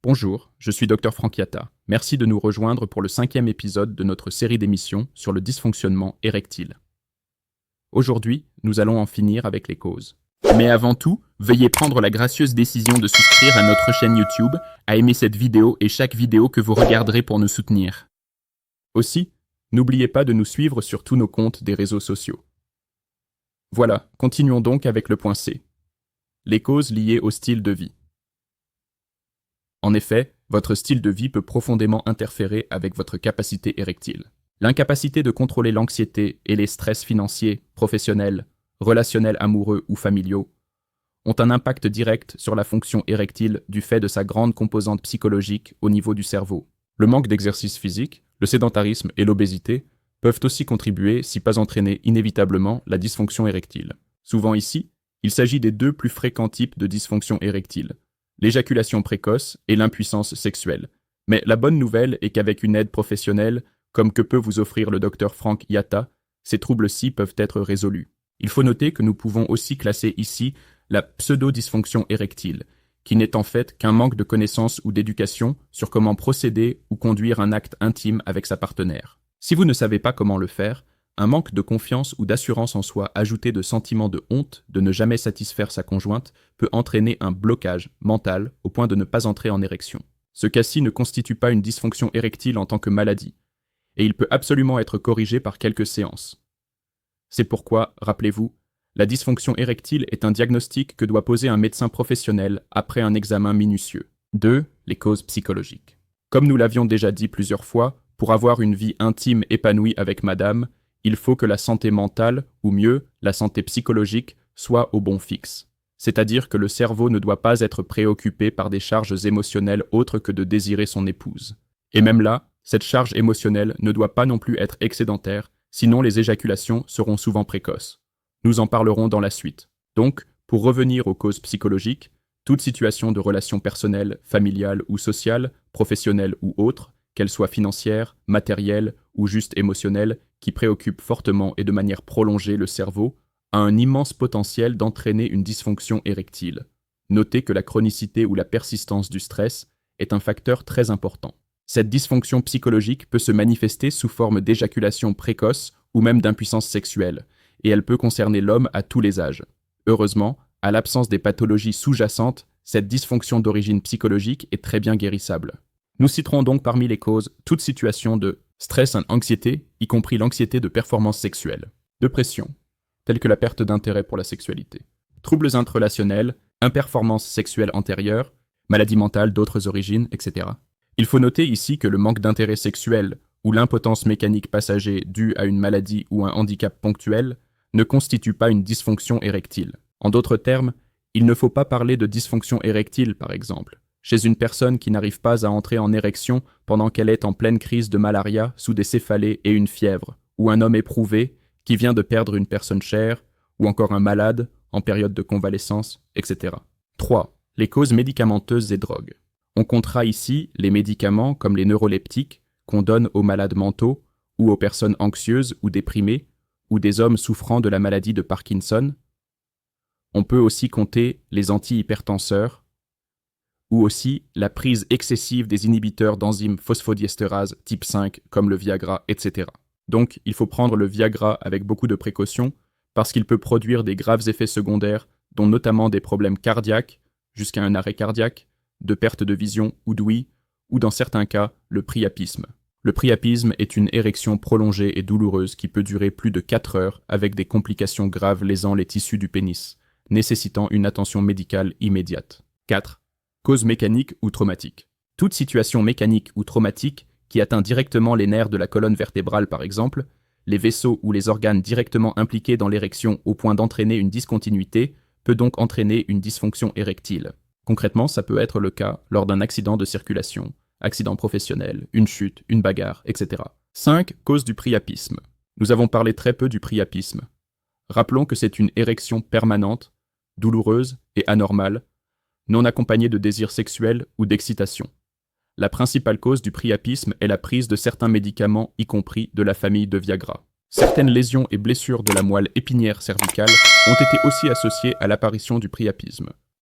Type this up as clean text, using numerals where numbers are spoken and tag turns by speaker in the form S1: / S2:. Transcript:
S1: Bonjour, je suis Dr Frank Yatta. Merci de nous rejoindre pour le 5e épisode de notre série d'émissions sur le dysfonctionnement érectile. Aujourd'hui, nous allons en finir avec les causes. Mais avant tout, veuillez prendre la gracieuse décision de souscrire à notre chaîne YouTube, à aimer cette vidéo et chaque vidéo que vous regarderez pour nous soutenir. Aussi, n'oubliez pas de nous suivre sur tous nos comptes des réseaux sociaux. Voilà, continuons donc avec le point C. Les causes liées au style de vie. En effet, votre style de vie peut profondément interférer avec votre capacité érectile. L'incapacité de contrôler l'anxiété et les stress financiers, professionnels, relationnels amoureux ou familiaux ont un impact direct sur la fonction érectile du fait de sa grande composante psychologique au niveau du cerveau. Le manque d'exercice physique, le sédentarisme et l'obésité peuvent aussi contribuer, si pas entraîner inévitablement, la dysfonction érectile. Souvent ici, il s'agit des deux plus fréquents types de dysfonction érectile, l'éjaculation précoce et l'impuissance sexuelle. Mais la bonne nouvelle est qu'avec une aide professionnelle, comme que peut vous offrir le Dr Frank Yatta, ces troubles-ci peuvent être résolus. Il faut noter que nous pouvons aussi classer ici la pseudo-dysfonction érectile, qui n'est en fait qu'un manque de connaissances ou d'éducation sur comment procéder ou conduire un acte intime avec sa partenaire. Si vous ne savez pas comment le faire, un manque de confiance ou d'assurance en soi ajouté de sentiments de honte de ne jamais satisfaire sa conjointe peut entraîner un blocage mental au point de ne pas entrer en érection. Ce cas-ci ne constitue pas une dysfonction érectile en tant que maladie, et il peut absolument être corrigé par quelques séances. C'est pourquoi, rappelez-vous, la dysfonction érectile est un diagnostic que doit poser un médecin professionnel après un examen minutieux. 2. Les causes psychologiques. Comme nous l'avions déjà dit plusieurs fois, pour avoir une vie intime épanouie avec madame, il faut que la santé mentale, ou mieux, la santé psychologique, soit au bon fixe. C'est-à-dire que le cerveau ne doit pas être préoccupé par des charges émotionnelles autres que de désirer son épouse. Et même là, cette charge émotionnelle ne doit pas non plus être excédentaire, sinon les éjaculations seront souvent précoces. Nous en parlerons dans la suite. Donc, pour revenir aux causes psychologiques, toute situation de relation personnelle, familiale ou sociale, professionnelle ou autre, qu'elle soit financière, matérielle ou juste émotionnelle, qui préoccupe fortement et de manière prolongée le cerveau, a un immense potentiel d'entraîner une dysfonction érectile. Notez que la chronicité ou la persistance du stress est un facteur très important. Cette dysfonction psychologique peut se manifester sous forme d'éjaculation précoce ou même d'impuissance sexuelle, et elle peut concerner l'homme à tous les âges. Heureusement, à l'absence des pathologies sous-jacentes, cette dysfonction d'origine psychologique est très bien guérissable. Nous citerons donc parmi les causes toute situation de stress et anxiété, y compris l'anxiété de performance sexuelle, dépression, telle que la perte d'intérêt pour la sexualité, troubles intrarelationnels, imperformance sexuelle antérieure, maladies mentales d'autres origines, etc. Il faut noter ici que le manque d'intérêt sexuel ou l'impotence mécanique passager due à une maladie ou un handicap ponctuel ne constitue pas une dysfonction érectile. En d'autres termes, il ne faut pas parler de dysfonction érectile, par exemple, chez une personne qui n'arrive pas à entrer en érection pendant qu'elle est en pleine crise de malaria sous des céphalées et une fièvre, ou un homme éprouvé qui vient de perdre une personne chère, ou encore un malade en période de convalescence, etc. 3. Les causes médicamenteuses et drogues. On comptera ici les médicaments comme les neuroleptiques qu'on donne aux malades mentaux ou aux personnes anxieuses ou déprimées, ou des hommes souffrant de la maladie de Parkinson. On peut aussi compter les antihypertenseurs, ou aussi la prise excessive des inhibiteurs d'enzymes phosphodiestérase type 5 comme le Viagra, etc. Donc, il faut prendre le Viagra avec beaucoup de précaution parce qu'il peut produire des graves effets secondaires, dont notamment des problèmes cardiaques, jusqu'à un arrêt cardiaque, de perte de vision ou d'ouïe, ou dans certains cas, le priapisme. Le priapisme est une érection prolongée et douloureuse qui peut durer plus de 4 heures avec des complications graves lésant les tissus du pénis, nécessitant une attention médicale immédiate. 4. Cause mécanique ou traumatique. Toute situation mécanique ou traumatique qui atteint directement les nerfs de la colonne vertébrale par exemple, les vaisseaux ou les organes directement impliqués dans l'érection au point d'entraîner une discontinuité, peut donc entraîner une dysfonction érectile. Concrètement, ça peut être le cas lors d'un accident de circulation, accident professionnel, une chute, une bagarre, etc. 5. Cause du priapisme. Nous avons parlé très peu du priapisme. Rappelons que c'est une érection permanente, douloureuse et anormale, non accompagnée de désir sexuel ou d'excitation. La principale cause du priapisme est la prise de certains médicaments, y compris de la famille de Viagra. Certaines lésions et blessures de la moelle épinière cervicale ont été aussi associées à l'apparition du priapisme.